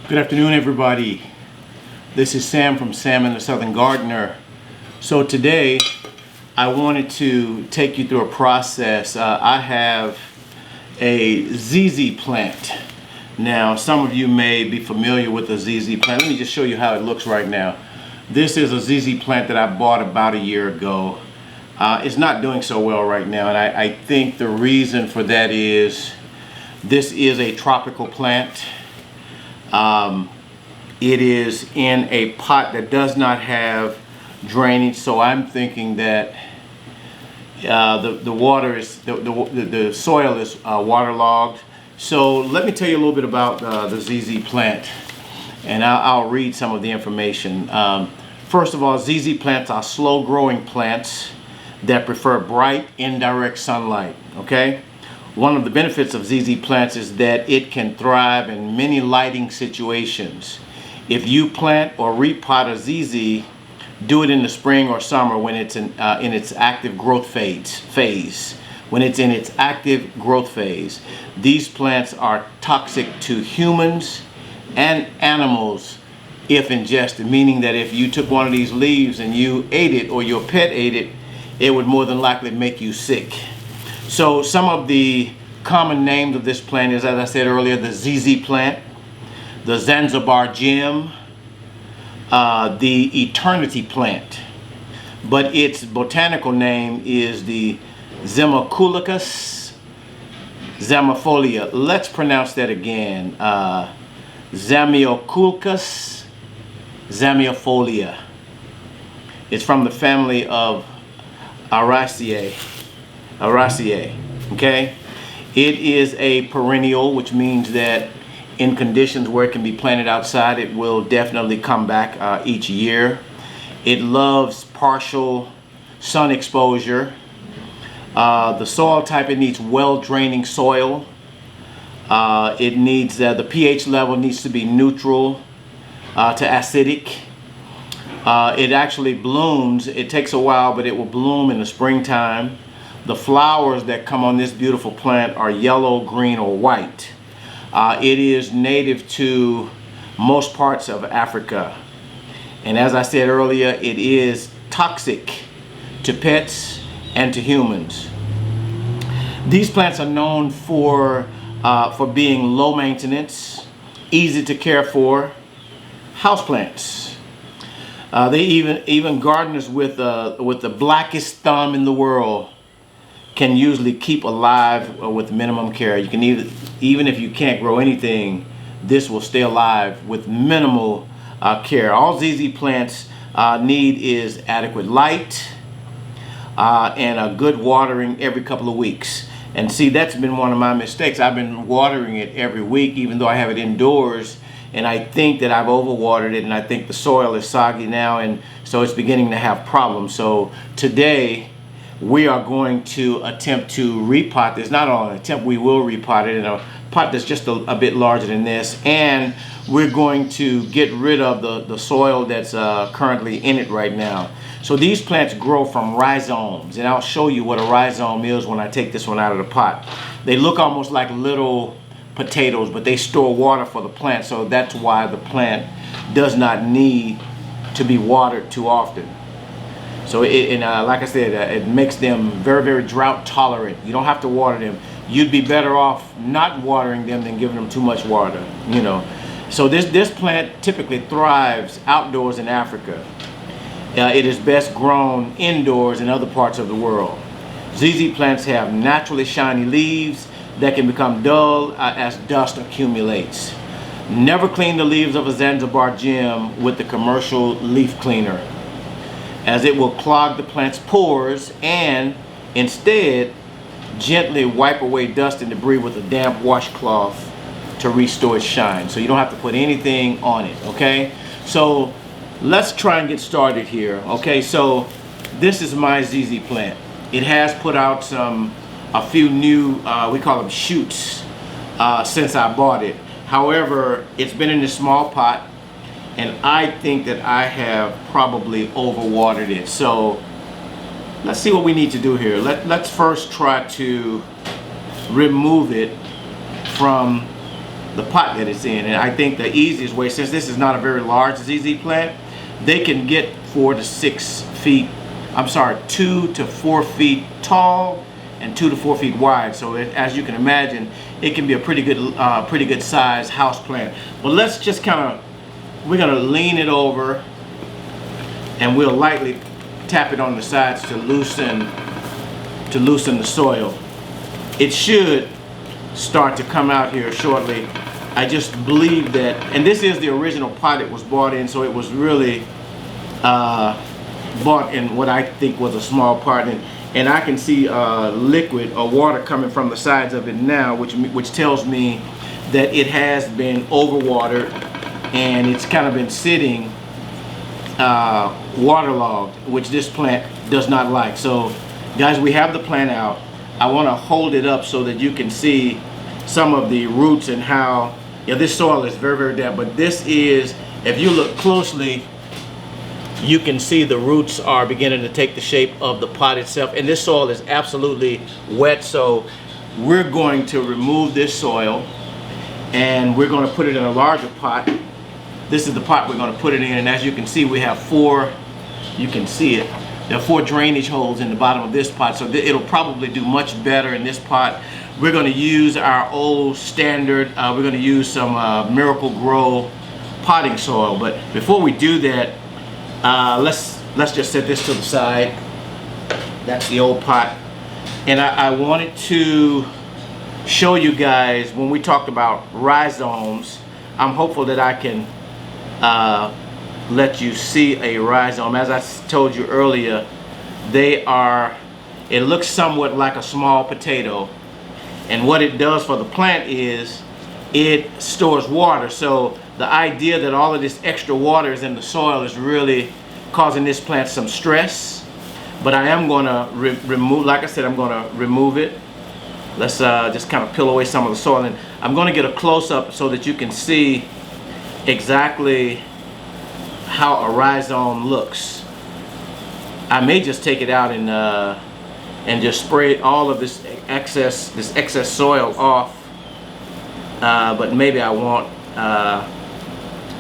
Good afternoon, everybody. This is Sam from Sam and the Southern Gardener. So today I wanted to take you through a process. I have a ZZ plant. Now, some of you may be familiar with the ZZ plant. Let me just show you how it looks right now. This is a ZZ plant that I bought about a year ago. It's not doing so well right now, and I think the reason for that is this is a tropical plant. It is in a pot that does not have drainage, so I'm thinking that the soil is waterlogged. So let me tell you a little bit about the ZZ plant, and I'll read some of the information. First of all, ZZ plants are slow-growing plants that prefer bright, indirect sunlight. Okay. One of the benefits of ZZ plants is that it can thrive in many lighting situations. If you plant or repot a ZZ, do it in the spring or summer when it's in its active growth phase. When it's in its active growth phase, these plants are toxic to humans and animals if ingested, meaning that if you took one of these leaves and you ate it or your pet ate it, it would more than likely make you sick. So some of the common names of this plant is, as I said earlier, the ZZ plant, the Zanzibar gem, the eternity plant, but its botanical name is the Zamioculcas zamiifolia. Let's pronounce that again. Zamioculcas zamiifolia. It's from the family of Araceae. Okay, it is a perennial, which means that in conditions where it can be planted outside, it will definitely come back each year. It loves partial sun exposure. The soil type, it needs well draining soil. It needs the pH level needs to be neutral to acidic. It actually blooms. It takes a while, but it will bloom in the springtime. The flowers that come on this beautiful plant are yellow, green, or white. It is native to most parts of Africa. And as I said earlier, it is toxic to pets and to humans. These plants are known for being low maintenance, easy to care for, houseplants. They even gardeners with the blackest thumb in the world can usually keep alive with minimum care. You can even if you can't grow anything, this will stay alive with minimal care. All ZZ plants need is adequate light and a good watering every couple of weeks. And see, that's been one of my mistakes. I've been watering it every week, even though I have it indoors, and I think that I've overwatered it, and I think the soil is soggy now, and so it's beginning to have problems. So today we are going to attempt to repot this. Not on an attempt, we will repot it in a pot that's just a bit larger than this, and we're going to get rid of the soil that's currently in it right now. So these plants grow from rhizomes, and I'll show you what a rhizome is when I take this one out of the pot. They look almost like little potatoes, but they store water for the plant, so that's why the plant does not need to be watered too often. So like I said, it makes them very, very drought tolerant. You don't have to water them. You'd be better off not watering them than giving them too much water, you know. So this plant typically thrives outdoors in Africa. It is best grown indoors in other parts of the world. ZZ plants have naturally shiny leaves that can become dull as dust accumulates. Never clean the leaves of a Zanzibar gem with the commercial leaf cleaner, as it will clog the plant's pores, and instead gently wipe away dust and debris with a damp washcloth to restore its shine. So you don't have to put anything on it, okay? So let's try and get started here. Okay, so this is my ZZ plant. It has put out a few new, we call them shoots, since I bought it. However, it's been in this small pot, and I think that I have probably overwatered it. So let's see what we need to do here. Let's first try to remove it from the pot that it's in. And I think the easiest way, since this is not a very large ZZ plant, they can get 4 to 6 feet, I'm sorry, 2 to 4 feet tall and 2 to 4 feet wide. So as you can imagine, it can be a pretty good size house plant. But let's just we're gonna lean it over and we'll lightly tap it on the sides to loosen the soil. It should start to come out here shortly. I just believe that, and this is the original pot it was bought in, so it was really bought in what I think was a small pot, and I can see liquid or water coming from the sides of it now, which tells me that it has been overwatered and it's kind of been sitting waterlogged, which this plant does not like. So guys, we have the plant out. I want to hold it up so that you can see some of the roots and how, this soil is very, very damp, but this is, if you look closely, you can see the roots are beginning to take the shape of the pot itself, and this soil is absolutely wet. So we're going to remove this soil and we're going to put it in a larger pot. This is the pot we're going to put it in, and as you can see, we have 4, you can see it, there are 4 drainage holes in the bottom of this pot, so it'll probably do much better in this pot. We're going to use our old standard, we're going to use some Miracle Grow potting soil. But before we do that, let's just set this to the side. That's the old pot. And I wanted to show you guys, when we talked about rhizomes, I'm hopeful that I can let you see a rhizome. As I told you earlier, it looks somewhat like a small potato, and what it does for the plant is it stores water. So the idea that all of this extra water is in the soil is really causing this plant some stress. But I am going to remove, like I said, I'm going to remove it. Let's just kind of peel away some of the soil, and I'm going to get a close-up so that you can see exactly how a rhizome looks. I may just take it out and just spray all of this excess soil off, but maybe I won't.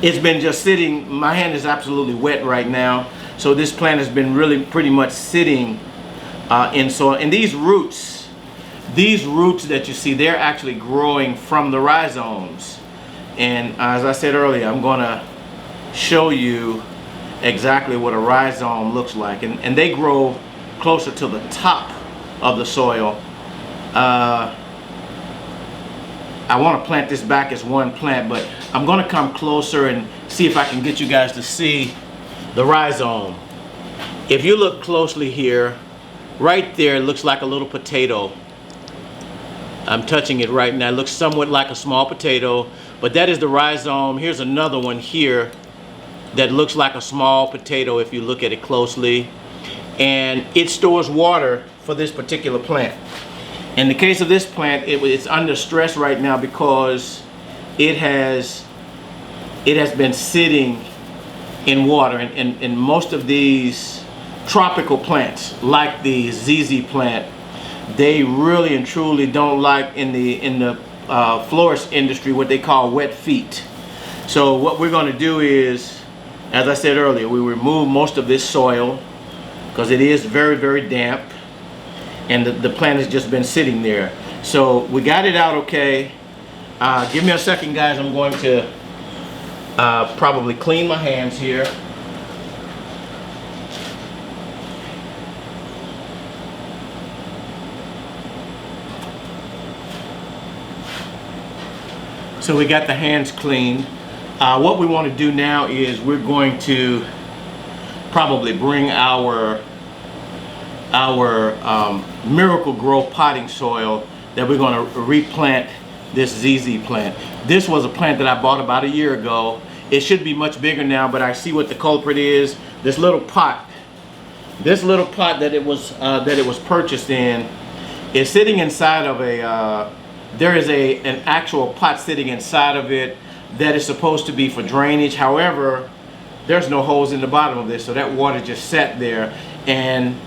It's been just sitting, my hand is absolutely wet right now, so this plant has been really pretty much sitting in soil. And these roots that you see, they're actually growing from the rhizomes. And as I said earlier, I'm going to show you exactly what a rhizome looks like, and they grow closer to the top of the soil. I want to plant this back as one plant, but I'm going to come closer and see if I can get you guys to see the rhizome. If you look closely here, right there, it looks like a little potato. I'm touching it right now. It looks somewhat like a small potato, but that is the rhizome. Here's another one here that looks like a small potato if you look at it closely, and it stores water for this particular plant. In the case of this plant, it's under stress right now because it has been sitting in water, and most of these tropical plants, like the ZZ plant, they really and truly don't like, in the florist industry, what they call wet feet. So what we're going to do is, as I said earlier, we remove most of this soil because it is very, very damp, and the plant has just been sitting there. So we got it out okay. Give me a second, guys. I'm going to probably clean my hands here. So we got the hands clean. What we want to do now is we're going to probably bring our Miracle Grow potting soil that we're going to replant this ZZ plant. This was a plant that I bought about a year ago. It should be much bigger now, but I see what the culprit is. This little pot that it was purchased in is sitting inside of a there is an actual pot sitting inside of it that is supposed to be for drainage. However, there's no holes in the bottom of this, so that water just sat there. And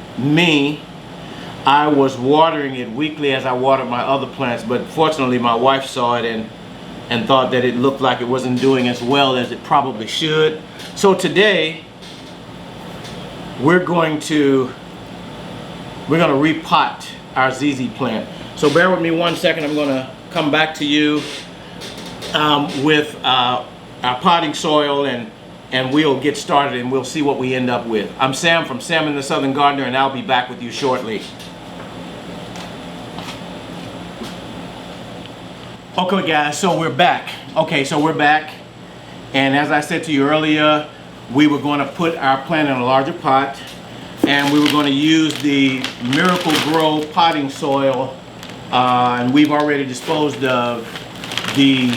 I was watering it weekly as I watered my other plants, but fortunately my wife saw it, and and thought that it looked like it wasn't doing as well as it probably should. So today we're going to repot our ZZ plant. So bear with me one second. I'm going to come back to you with our potting soil, and we'll get started and we'll see what we end up with. I'm Sam from Sam and the Southern Gardener, and I'll be back with you shortly. Okay guys, so we're back. And as I said to you earlier, we were going to put our plant in a larger pot, and we were going to use the Miracle Grow potting soil, and we've already disposed of the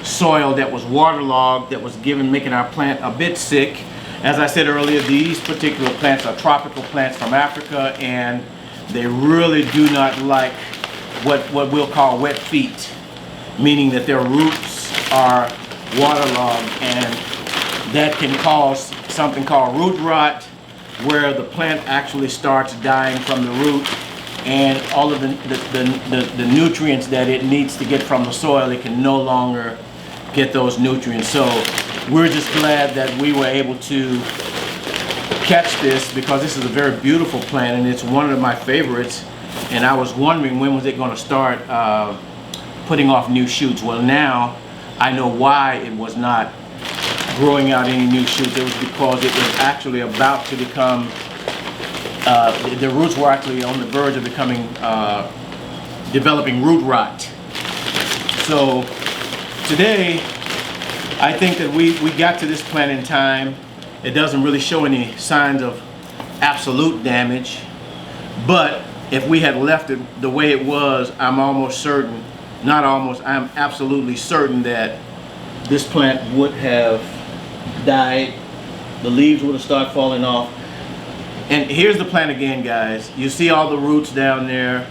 soil that was waterlogged, that was making our plant a bit sick. As I said earlier, these particular plants are tropical plants from Africa, and they really do not like what we'll call wet feet, meaning that their roots are waterlogged, and that can cause something called root rot, where the plant actually starts dying from the root, and all of the nutrients that it needs to get from the soil, it can no longer get those nutrients. So we're just glad that we were able to catch this, because this is a very beautiful plant and it's one of my favorites, and I was wondering when was it going to start putting off new shoots. Well, now I know why it was not growing out any new shoots. It was because it was actually about to become, the roots were actually on the verge of becoming, developing root rot. So today, I think that we got to this plant in time. It doesn't really show any signs of absolute damage, but if we had left it the way it was, I'm almost certain, not almost, I'm absolutely certain that this plant would have died. The leaves would have started falling off. And here's the plant again, guys. You see all the roots down there.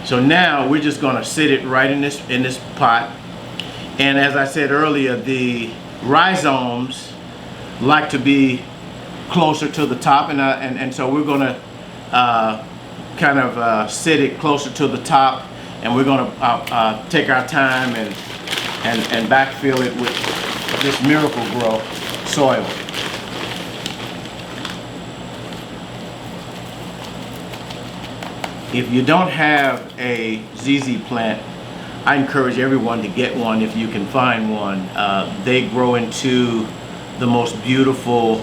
So now we're just going to sit it right in this pot. And as I said earlier, the rhizomes like to be closer to the top, and so we're going to kind of sit it closer to the top, and we're going to take our time and backfill it with this Miracle Grow soil. If you don't have a ZZ plant, I encourage everyone to get one if you can find one. They grow into the most beautiful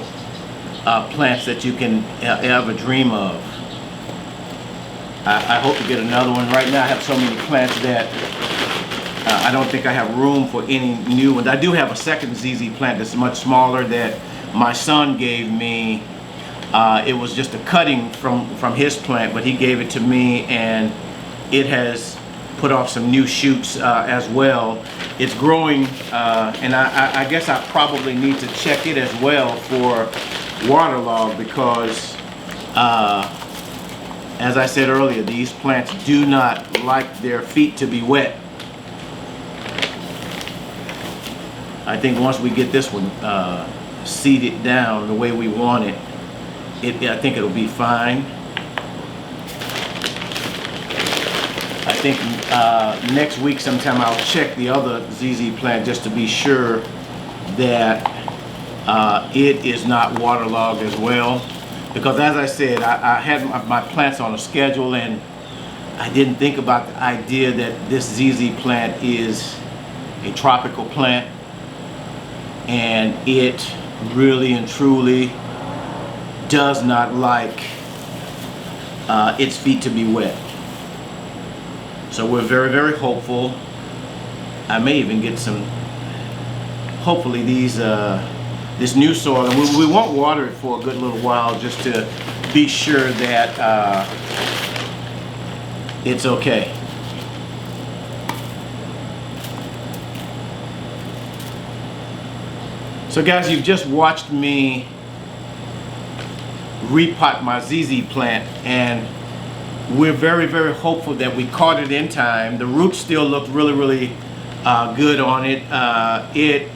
plants that you can ever dream of. I hope to get another one. Right now I have so many plants that I don't think I have room for any new ones. I do have a second ZZ plant that's much smaller that my son gave me. It was just a cutting from his plant, but he gave it to me, and it has put off some new shoots as well. It's growing, and I guess I probably need to check it as well for waterlog, because as I said earlier, these plants do not like their feet to be wet. I think once we get this one seeded down the way we want it, I think it'll be fine. I think next week sometime I'll check the other ZZ plant just to be sure that it is not waterlogged as well. Because as I said, I had my plants on a schedule, and I didn't think about the idea that this ZZ plant is a tropical plant, and it really and truly does not like its feet to be wet. So we're very, very hopeful. I may even get some, hopefully this new soil, and we won't water it for a good little while just to be sure that it's okay. So guys, you've just watched me repot my ZZ plant, and we're very, very hopeful that we caught it in time. The roots still look really, really good on it. It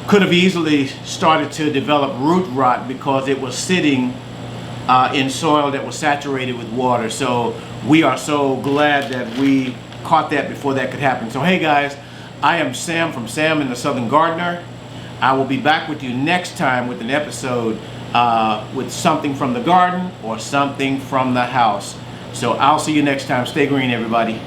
could have easily started to develop root rot because it was sitting in soil that was saturated with water. So we are so glad that we caught that before that could happen. So hey guys, I am Sam from Sam and the Southern Gardener. I will be back with you next time with an episode with something from the garden or something from the house. So I'll see you next time. Stay green, everybody.